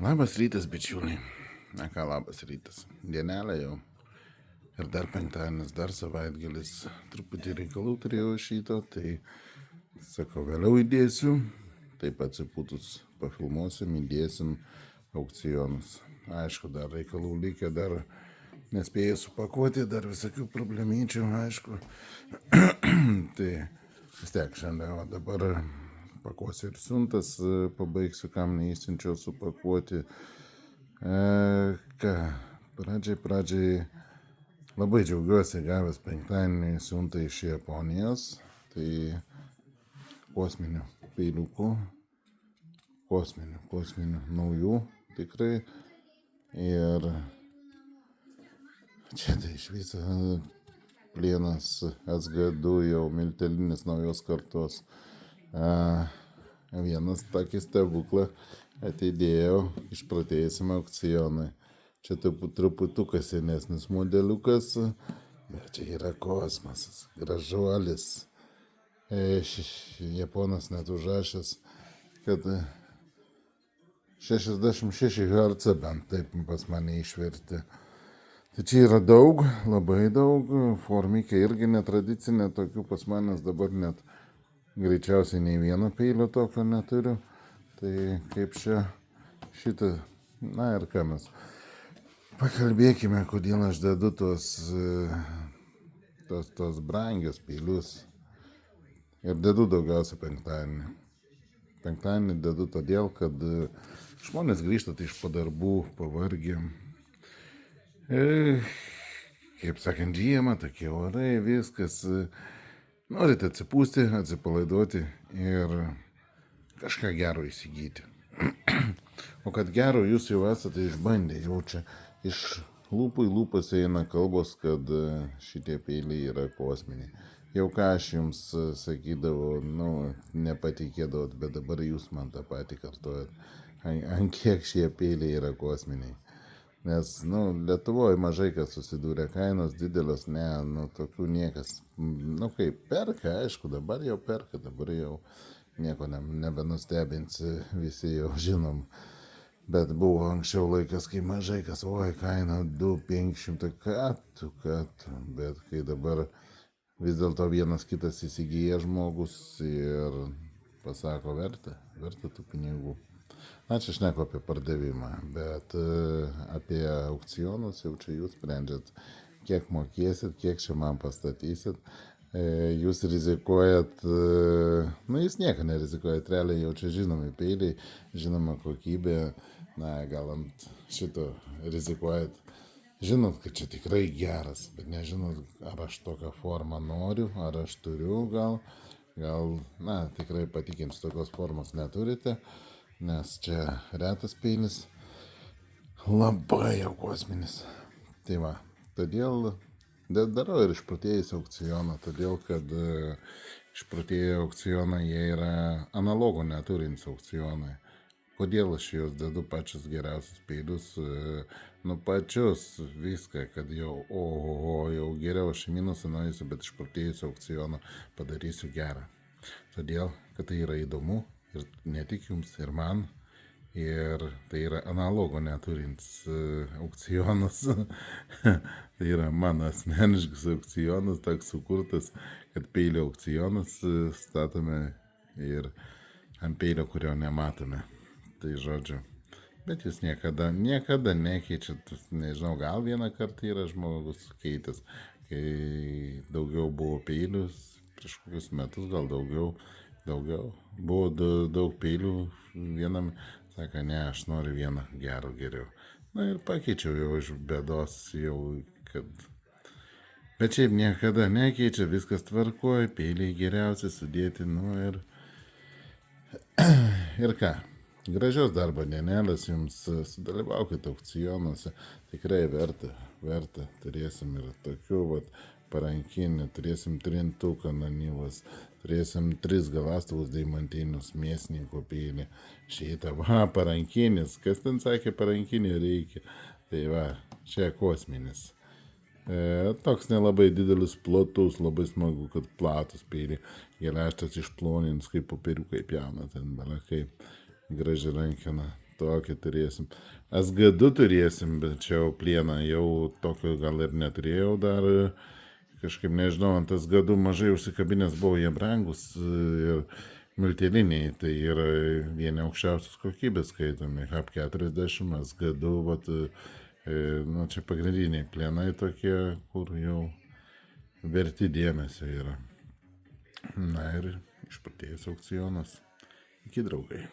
Labas rytas, bičiuliai. Na ką, labas rytas. Dienelė jau. Ir dar penktadienis, dar savaitgalis. Truputį reikalų turėjau šito, tai sakau, vėliau įdėsiu. Taip atsipūtus pafilmuosim, įdėsim aukcionus. Aišku, dar reikalų likę, dar nespėjau supakuoti, dar visokių problemyčių, aišku. Tai vis tiek šiandien, o dabar pakuosiu ir siuntas, pabaigsiu, kam neįsiunčiau supakuoti. Ką, pradžiai labai džiaugiuosi gavęs penktadienį siuntą iš Japonijos. Tai kosminių peiliukų, kosminių naujų tikrai. Ir čia tai iš viso plienas SG2 jau miltelinis naujos kartos. Vienas tokį stebuklą atidėjau išpratėjusiam aukcionui. Čia truputukas senesnis modeliukas, bet čia yra kosmosas, gražuolis. Japonas net užrašęs, kad 66 Hz bent taip pas mane išvertė. Tai čia yra daug, labai daug, formikė irgi netradicinė, tokių pas manęs dabar net greičiausiai nei vieno peilio tokio neturiu. Tai kaip čia šitą, na ir ką mes. Pakalbėkime, kodėl aš dedu tos brangios peilius. Ir dedu daugiausia penktadienį. Penktadienį dedu todėl, kad žmonės grįžta iš padarbų, pavargę. Kaip sakant, žiemą, tokie orai, viskas. Norite atsipūsti, atsipalaiduoti ir kažką gero įsigyti. O kad gero jūs jau esate išbandę, jau čia iš lūpų į lūpas eina kalbos, kad šitie peiliai yra kosminiai. Jau ką aš jums sakydavau, nepatikėdavot, bet dabar jūs man tą patį kartuojat. Ant kiek šie peiliai yra kosminiai. Nes, Lietuvoje mažai kas susidūrė, kainos didelės, tokių niekas, kaip perka, aišku, dabar jau perka, dabar jau nieko nebenustebinsi, visi jau žinom. Bet buvo anksčiau laikas, kai mažai kas, kaina 2-500, ką tu, bet kai dabar vis dėlto vienas kitas įsigyja žmogus ir pasako verta tų pinigų. Aš šneku apie pardavimą, bet apie aukcionus jau čia jūs sprendžiat, kiek mokėsit, kiek čia man pastatysit. Jūs rizikuojat, jūs nieko nerizikuojat, realiai jau čia žinomi peiliai, žinoma kokybė, gal ant šito rizikuojat. Žinot, kad čia tikrai geras, bet nežinot, ar aš tokią formą noriu, ar aš turiu, gal, tikrai patikins, tokios formos neturite. Nes čia retas peilis, labai jau kosminis. Tai va, todėl darau ir išprotėjus aukcioną, todėl kad išprotėję aukcioną jie yra analogų neturintys aukcionai. Kodėl aš juos dedu pačius geriausius peilius, pačius viską, kad jau geriau aš į minusą nueisiu, bet išprotėjus aukcioną padarysiu gerą. Todėl, kad tai yra įdomu. Ir ne tik jums, ir man. Ir tai yra analogo neturintis aukcionas. Tai yra mano asmeniškas aukcionas, toks sukurtas, kad peilio aukcionas statome ir ant peilio, kurio nematome. Tai žodžiu. Bet jūs niekada nekeičiat, nežinau, gal vieną kartą yra žmogus keitęs, kai daugiau buvo peilius, prieš kokius metus, gal daugiau. Buvo daug peilių, vienam sako, ne, aš noriu vieną geriau. Ir pakeičiau jau iš bėdos jau, kad... Bet šiaip niekada nekeičia, viskas tvarkoja, peiliai geriausi sudėti, ir ką. Gražios darbo dienelės jums, sudalyvaukite aukcionuose, tikrai verta. Turėsim ir tokių, parankinį, turėsim trintuką nanyvas, turėsim 3 galastuvus deimantinius mėsininko peilį. Šitą, parankinis, kas ten sakė, parankinį reikia. Tai čia kosminis. Toks nelabai didelis, platus, labai smagu, kad platus peiliai. Geležtas išplonins, kaip popieriukai pjauna, ten bala kaip graži rankena. tokį turėsim. SG2 turėsim, bet čia jau plieną jau tokio gal ir neturėjau dar. Kažkaip nežinau, ant SG2 mažai užsikabinės buvo, jie brangus ir milteliniai, tai yra vieni aukščiausios kokybės skaitomi, HAP 40, SG2, vat, nu, čia pagrindiniai plienai tokie, kur jau verti dėmesio yra. Na ir išpatėjęs aukcionas. Iki draugai.